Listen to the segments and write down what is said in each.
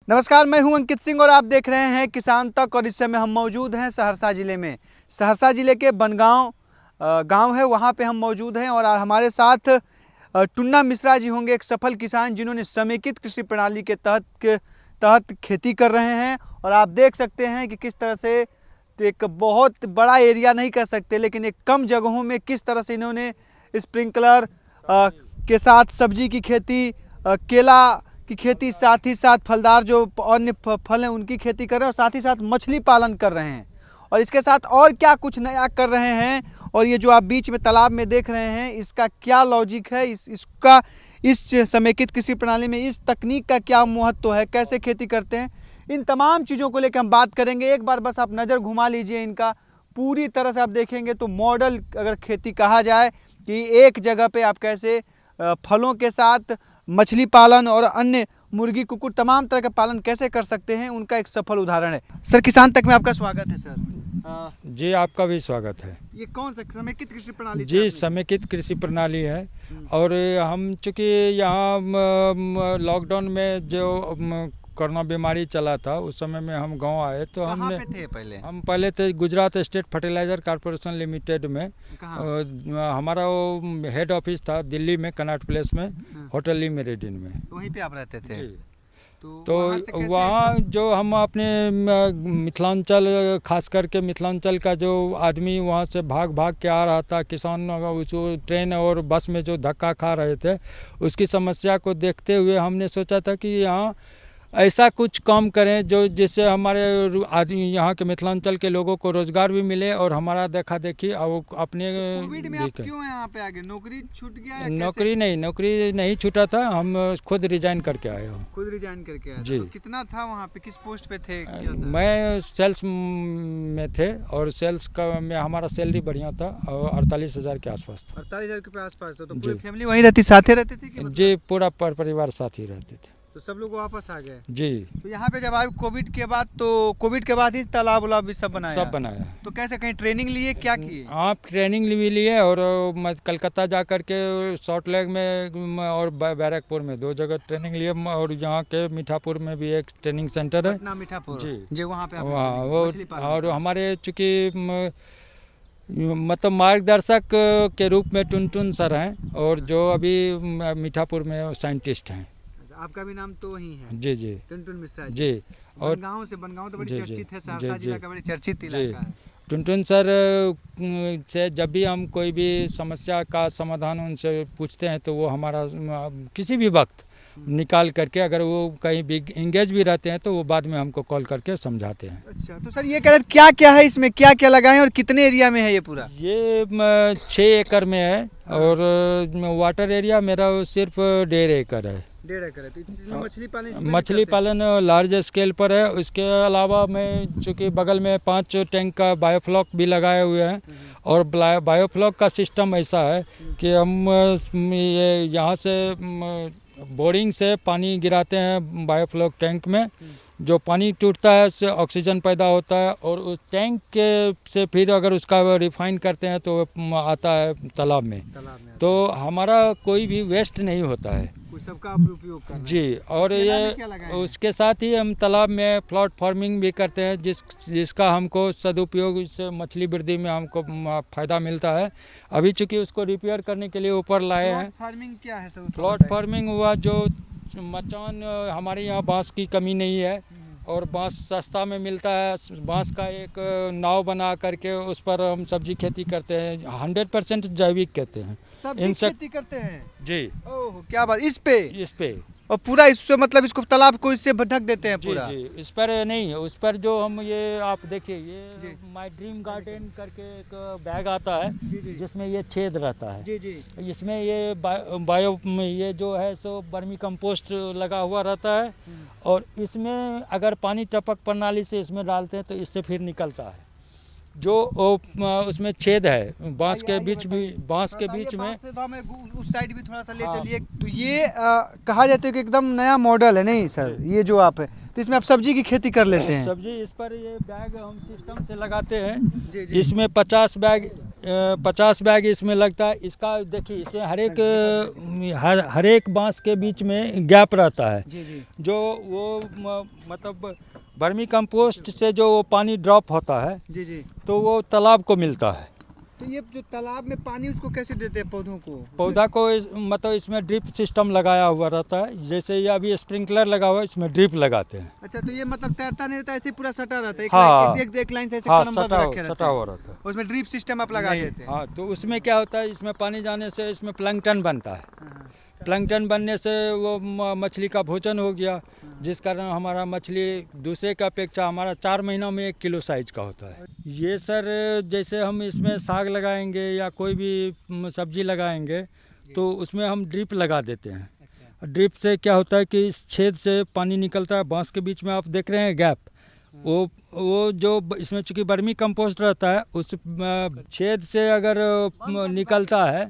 नमस्कार, मैं हूं अंकित सिंह और आप देख रहे हैं किसान तक। और इस समय हम मौजूद हैं सहरसा ज़िले में। सहरसा ज़िले के बनगांव गांव है, वहां पे हम मौजूद हैं और हमारे साथ टुन्ना मिश्रा जी होंगे, एक सफल किसान जिन्होंने समेकित कृषि प्रणाली के तहत खेती कर रहे हैं। और आप देख सकते हैं कि किस तरह से एक बहुत बड़ा एरिया नहीं कह सकते, लेकिन एक कम जगहों में किस तरह से इन्होंने स्प्रिंकलर के साथ सब्जी की खेती, केला की खेती, साथ ही साथ फलदार जो अन्य फल हैं उनकी खेती कर रहे हैं और साथ ही साथ मछली पालन कर रहे हैं। और इसके साथ और क्या कुछ नया कर रहे हैं। और ये जो आप बीच में तालाब में देख रहे हैं, इसका क्या लॉजिक है, इस समेकित कृषि प्रणाली में इस तकनीक का क्या महत्व है, कैसे खेती करते हैं, इन तमाम चीज़ों को लेकर हम बात करेंगे। एक बार बस आप नज़र घुमा लीजिए इनका, पूरी तरह से आप देखेंगे तो मॉडल अगर खेती कहा जाए कि एक जगह पे आप कैसे फलों के साथ मछली पालन और अन्य मुर्गी कुक्कुट तमाम तरह का पालन कैसे कर सकते हैं, उनका एक सफल उदाहरण है। सर, किसान तक में आपका स्वागत है। सर जी, आपका भी स्वागत है। ये कौन सा समेकित कृषि प्रणाली? जी, समेकित कृषि प्रणाली है। और हम चूँकि यहाँ लॉकडाउन में जो कोरोना बीमारी चला था, उस समय में हम गांव आए तो हमने हम पहले थे Gujarat state fertilizer corporation limited में। हमारा वो हेड ऑफिस था दिल्ली में, कनॉट प्लेस में, होटल ली मेरिडियन में। वहीं पे आप रहते थे? तो वहाँ जो हम अपने मिथिलांचल, खास करके मिथिलांचल का जो आदमी वहाँ से भाग भाग के आ रहा था, किसान उस ट्रेन और बस में जो धक्का खा रहे थे, उसकी समस्या को देखते हुए हमने सोचा था कि यहाँ ऐसा कुछ काम करें जो जिससे हमारे आदमी यहाँ के मिथिलांचल के लोगों को रोजगार भी मिले और हमारा देखा देखी अपने। कोविड में आप क्यों यहाँ पे आ गए? नौकरी छूट गया या नौकरी नहीं छूटा था, हम खुद रिजाइन करके आए हो। खुद रिजाइन करके आए? जी। तो कितना था वहाँ पे, किस पोस्ट पे थे? मैं सेल्स में थे और सेल्स का में हमारा सैलरी बढ़िया था और 48,000 के आसपास था। 48,000 के आसपास था। तो पूरी फैमिली वहीं रहती, साथ रहते थे? जी, पूरा परिवार साथ ही रहते थे। तो सब लोग वापस आ गए? जी। तो यहाँ पे जब आए कोविड के बाद, तो कोविड के बाद ही तालाब उलाब भी सब बनाया? तो कैसे, कहीं ट्रेनिंग लिए, क्या किए? आप ट्रेनिंग भी लिए और कलकत्ता जा कर के सॉल्ट लेक में और बैरकपुर में 2 जगह ट्रेनिंग लिए। और यहाँ के मीठापुर में भी एक ट्रेनिंग सेंटर है, मीठापुर जी वहाँ पे वो। और हमारे चूँकि मतलब मार्गदर्शक के रूप में टुनटुन सर हैं, और जो अभी मीठापुर में साइंटिस्ट हैं। आपका भी नाम तो वही है? जी जी, टुनटुन मिश्रा जी। और बनगांव तो बड़ी चर्चित है, सहरसा जिला का बड़ी चर्चित इलाका है। टुनटुन सर से जब भी हम कोई भी समस्या का समाधान उनसे पूछते हैं तो वो हमारा किसी भी वक्त निकाल करके, अगर वो कहीं भी इंगेज भी रहते हैं तो वो बाद में हमको कॉल करके समझाते हैं। अच्छा, तो सर ये कह रहे क्या क्या है इसमें, क्या क्या लगाएं और कितने एरिया में है ये पूरा? ये 6 एकड़ में है और वाटर एरिया मेरा सिर्फ 1.5 एकड़ है। 1.5 एकड़ है। तो इसमें मछली पालन लार्ज स्केल पर है। उसके अलावा मैं चूँकि बगल में 5 टैंक का बायोफ्लॉक भी लगाए हुए हैं। और बायोफ्लॉक का सिस्टम ऐसा है कि हम ये यहाँ से बोरिंग से पानी गिराते हैं बायोफ्लॉक टैंक में। जो पानी टूटता है उससे ऑक्सीजन पैदा होता है और उस टैंक के से फिर अगर उसका रिफाइन करते हैं तो आता है तालाब में। तो हमारा कोई भी वेस्ट नहीं होता है, सबका उपयोग कर रहे हैं। जी। और ये उसके साथ ही हम तालाब में प्लॉट फार्मिंग भी करते हैं, जिसका हमको सदुपयोग, इससे मछली वृद्धि में हमको फ़ायदा मिलता है। अभी चूँकि उसको रिपेयर करने के लिए ऊपर लाए हैं। फार्मिंग क्या है सर? प्लॉट फार्मिंग हुआ जो मचान, हमारे यहाँ बांस की कमी नहीं है और बांस सस्ता में मिलता है। बांस का एक नाव बना करके उस पर हम सब्जी खेती करते हैं। 100% जैविक कहते हैं। सब्जी खेती करते हैं? जी। ओह, क्या बात! इस पे और पूरा इससे मतलब इसको तालाब को इससे ढक देते हैं पूरा? जी। इस पर नहीं, उस पर जो हम ये आप देखिए, ये माय ड्रीम गार्डन करके एक बैग आता है, जिसमें ये छेद रहता है। जी। इसमें ये बायो ये जो है सो वर्मी कंपोस्ट लगा हुआ रहता है। और इसमें अगर पानी टपक प्रणाली से इसमें डालते हैं तो इससे फिर निकलता है। जो उसमें छेद है बांस के बीच में उस साइड भी थोड़ा सा ले चलिए। तो ये कहा जाता है कि एकदम नया मॉडल है, नहीं सर? ये जो आप है तो इसमें आप सब्जी की खेती कर लेते हैं? सब्जी इस पर ये बैग हम सिस्टम से लगाते हैं। इसमें 50 बैग 50 बैग इसमें लगता है। इसका देखिए, इसे हर एक बांस के बीच में गैप रहता है। जी जी। जो वो मतलब वर्मी कंपोस्ट से जो वो पानी ड्रॉप होता है जी जी। तो वो तालाब को मिलता है। तो ये जो तालाब में पानी उसको कैसे देते हैं पौधों को? पौधा को मतलब इसमें ड्रिप सिस्टम लगाया हुआ रहता है। जैसे ये अभी स्प्रिंकलर लगा हुआ है, इसमें ड्रिप लगाते हैं। अच्छा, तो ये मतलब तैरता नहीं रहता, ऐसे पूरा सटा रहता है, हाँ। एक लाइन से ऐसे हाँ, क्रमबद्ध रखे रहते सटा हैं। हुआ रहता है। उसमें ड्रिप सिस्टम आप लगा देते हैं। हाँ, तो उसमें क्या होता है, इसमें पानी जाने से इसमें प्लैंकटन बनता है। हाँ, प्लैंकटन बनने से वो मछली का भोजन हो गया, जिस कारण हमारा मछली दूसरे की अपेक्षा हमारा 4 महीनों में 1 किलो साइज का होता है। ये सर, जैसे हम इसमें साग लगाएंगे या कोई भी सब्जी लगाएंगे तो उसमें हम ड्रिप लगा देते हैं। अच्छा। ड्रिप से क्या होता है कि इस छेद से पानी निकलता है। बांस के बीच में आप देख रहे हैं गैप, वो जो इसमें चूँकि वर्मी कंपोस्ट रहता है, उस छेद से अगर निकलता है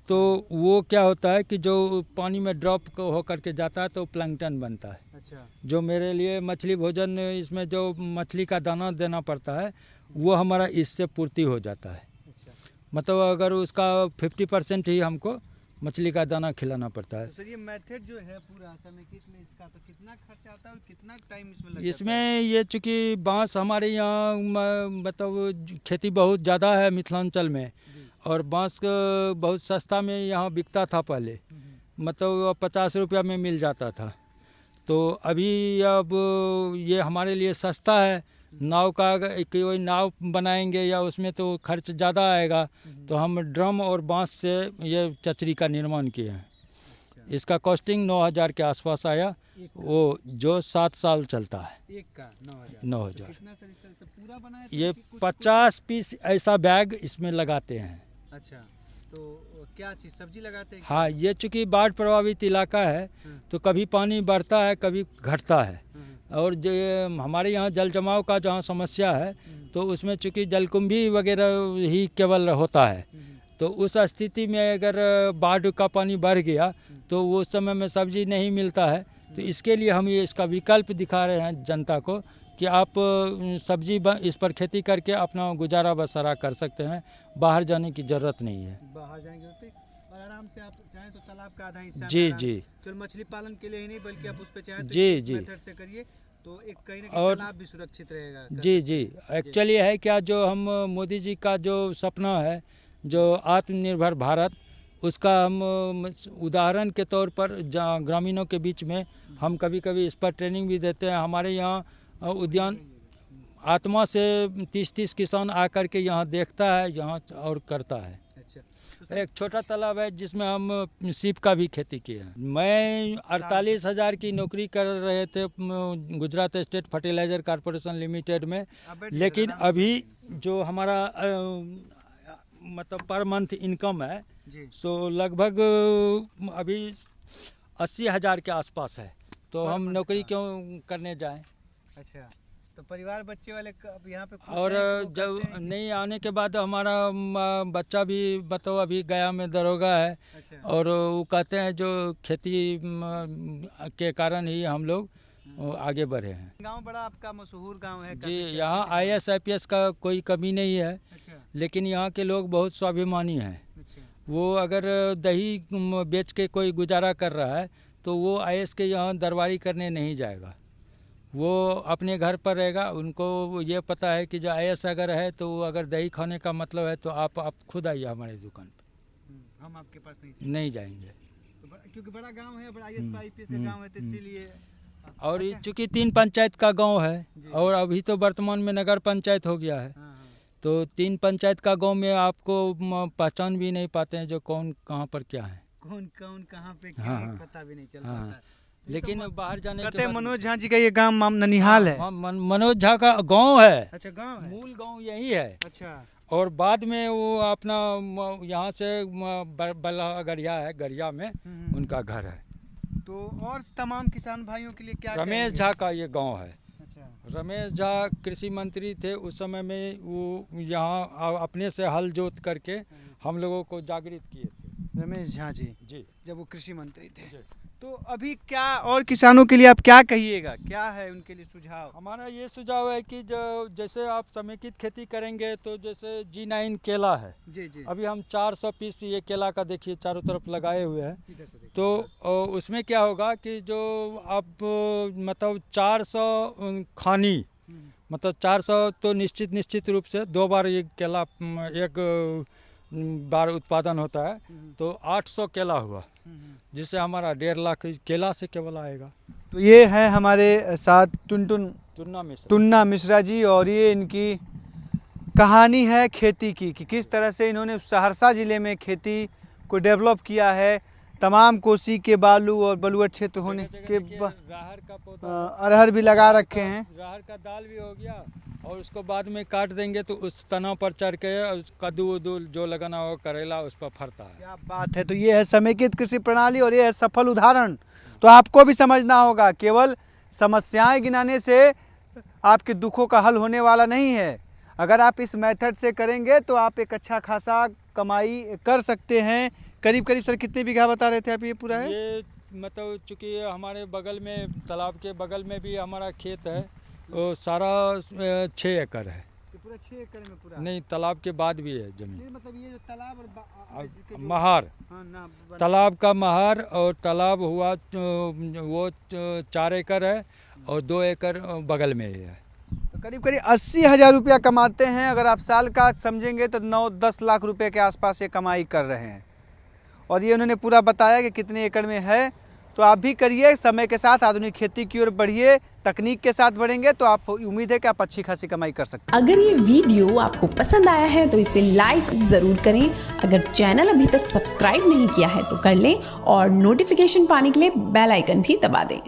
तो वो क्या होता है कि जो पानी में ड्रॉप होकर के जाता है तो प्लैंकटन बनता है। अच्छा। जो मेरे लिए मछली भोजन, इसमें जो मछली का दाना देना पड़ता है वो हमारा इससे पूर्ति हो जाता है। अच्छा। मतलब अगर उसका 50% ही हमको मछली का दाना खिलाना पड़ता है। तो सर, ये मेथड जो है पूरा समय कितने इसका, तो कितना खर्चा आता है और कितना टाइम इसमें लगता है? इसमें ये चूँकि बांस हमारे यहाँ मतलब खेती बहुत ज़्यादा है मिथिलांचल में, और बांस बहुत सस्ता में यहाँ बिकता था पहले, मतलब 50 रुपया में मिल जाता था। तो अभी अब ये हमारे लिए सस्ता है। नाव का अगर कोई नाव बनाएंगे या उसमें तो खर्च ज़्यादा आएगा, तो हम ड्रम और बांस से ये चचरी का निर्माण किए हैं। इसका कॉस्टिंग 9,000 के आसपास आया, वो जो 7 साल चलता है। एक का 9,000। कितना सर इस तरह से पूरा बनाया था ये कि कुछ- 50 पीस ऐसा बैग इसमें लगाते हैं। अच्छा, तो क्या चीज़ सब्जी लगाते हैं? हाँ, ये चूँकि बाढ़ प्रभावित इलाका है तो कभी पानी बढ़ता है, कभी घटता है। और जो हमारे यहाँ जल जमाव का जहाँ समस्या है तो उसमें चूँकि जलकुंभी वगैरह ही केवल होता है, तो उस स्थिति में अगर बाढ़ का पानी बढ़ गया तो वो समय में सब्जी नहीं मिलता है। तो इसके लिए हम ये इसका विकल्प दिखा रहे हैं जनता को कि आप सब्जी इस पर खेती करके अपना गुजारा बसरा कर सकते हैं, बाहर जाने की ज़रूरत नहीं है। बाहर जाएंगे और आराम से आप चाहें तो तालाब का आधा हिस्सा जी जी। केवल मछली पालन के लिए ही नहीं, बल्कि आप उस पे चाहें तो जी इस जी। मेथड से करिए तो एक कहीं ना कहीं और तालाब भी सुरक्षित रहेगा। जी जी। एक्चुअली है क्या, जो हम मोदी जी का जो सपना है, जो आत्मनिर्भर भारत, उसका हम उदाहरण के तौर पर ग्रामीणों के बीच में हम कभी कभी इस पर ट्रेनिंग भी देते हैं। हमारे यहाँ उद्यान आत्मा से 30-30 किसान आकर के यहाँ देखता है यहाँ और करता है। अच्छा, एक छोटा तालाब है जिसमें हम सीप का भी खेती किए हैं। मैं 48,000 की नौकरी कर रहे थे Gujarat state fertilizer corporation limited में, लेकिन अभी जो हमारा मतलब पर मंथ इनकम है सो लगभग अभी 80,000 के आसपास है। तो हम नौकरी क्यों करने जाएं? अच्छा, तो परिवार बच्चे वाले अब यहाँ पे खुश और हैं कि वो जब करते हैं? नहीं आने के बाद हमारा बच्चा भी बताओ अभी गया में दरोगा है, अच्छा। और वो कहते हैं जो खेती के कारण ही हम लोग आगे बढ़े हैं। गांव बड़ा आपका मशहूर गांव है जी, काफी यहाँ चर्चित गांव। IAS IPS का कोई कमी नहीं है, अच्छा। लेकिन यहाँ के लोग बहुत स्वाभिमानी हैं। अच्छा। वो अगर दही बेच के कोई गुजारा कर रहा है तो वो IAS के यहाँ दरबारी करने नहीं जाएगा, वो अपने घर पर रहेगा। उनको ये पता है कि जो IAS अगर है तो अगर दही खाने का मतलब है तो आप खुद आइए हमारी दुकान पे, हम आपके पास नहीं जाएंगे। तो क्योंकि बड़ा गांव है, बड़ा IAS का गांव है, तो इसीलिए। और चूँकि 3 पंचायत का गांव है और अभी तो वर्तमान में नगर पंचायत हो गया है, हाँ, तो 3 पंचायत का गांव में आपको पहचान भी नहीं पाते हैं जो कौन कहाँ पर क्या है, कौन कौन कहाँ पे क्या हाँ, है, हाँ, पता भी नहीं चल हाँ। पाता। लेकिन बाहर जाने कहते के हैं बाद मनोज झा जी का ये गांव ननिहाल है। मनोज झा का गांव है, अच्छा, गांव है। मूल गांव यही है। अच्छा। और बाद में वो अपना यहाँ से बलागढ़िया है, गरिया में उनका घर है। तो और तमाम किसान भाइयों के लिए क्या रमेश कहेंगे? झा का ये गांव है। अच्छा। रमेश झा कृषि मंत्री थे उस समय में, वो यहाँ अपने से हल जोत करके हम लोगों को जागृत किए थे। रमेश झा जी जी। जब वो कृषि मंत्री थे। जी। तो अभी क्या और किसानों के लिए आप क्या कहिएगा, क्या है उनके लिए सुझाव? हमारा ये सुझाव है कि जो जैसे आप समेकित खेती करेंगे तो जैसे G9 केला है, जी जी, अभी हम 400 पीस ये केला का देखिए चारों तरफ लगाए हुए हैं। इधर से देखिए। तो उसमें क्या होगा कि जो आप मतलब 400 खानी मतलब 400 तो निश्चित रूप से 2 बार ये केला एक बार उत्पादन होता है, तो 800 केला हुआ, जिससे हमारा 1.5 लाख केला से केवल आएगा। तो ये है हमारे साथ टुन्ना मिश्रा जी, और ये इनकी कहानी है खेती की कि किस तरह से इन्होंने सहरसा ज़िले में खेती को डेवलप किया है। तमाम कोसी के बालू और बलुआ क्षेत्र होने के राहर का पौधा, अरहर भी लगा रखे हैं। राहर का दाल भी हो गया, और उसको बाद में काट देंगे तो उस तनाव पर चढ़ के कद्दू उद्दू जो लगाना हो करेला उस पर फरता है। क्या बात है। तो ये है समेकित कृषि प्रणाली और ये है सफल उदाहरण। तो आपको भी समझना होगा, केवल समस्याएं गिनाने से आपके दुखों का हल होने वाला नहीं है। अगर आप इस मेथड से करेंगे तो आप एक अच्छा खासा कमाई कर सकते हैं। करीब करीब सर कितने बीघा बता रहे थे आप ये पूरा है? ये मतलब चूँकि हमारे बगल में तालाब के बगल में भी हमारा खेत है, वो सारा 6 एकड़ है। तो पूरा 6 एकड़ में पूरा? नहीं, तालाब के बाद भी है जमीन। नहीं, मतलब ये जो तालाब और महार, तालाब का महार, और तालाब हुआ वो 4 एकड़ है और 2 एकड़ बगल में ही है। तो करीब करीब 80,000 रुपया कमाते हैं। अगर आप साल का समझेंगे तो 9-10 लाख रुपए के आसपास ये कमाई कर रहे हैं। और ये उन्होंने पूरा बताया कि कितने एकड़ में है। तो आप भी करिए, समय के साथ आधुनिक खेती की ओर बढ़िए, तकनीक के साथ बढ़ेंगे तो आप उम्मीद है कि आप अच्छी खासी कमाई कर सकते हैं। अगर ये वीडियो आपको पसंद आया है तो इसे लाइक ज़रूर करें। अगर चैनल अभी तक सब्सक्राइब नहीं किया है तो कर लें और नोटिफिकेशन पाने के लिए बेल आइकन भी दबा दें।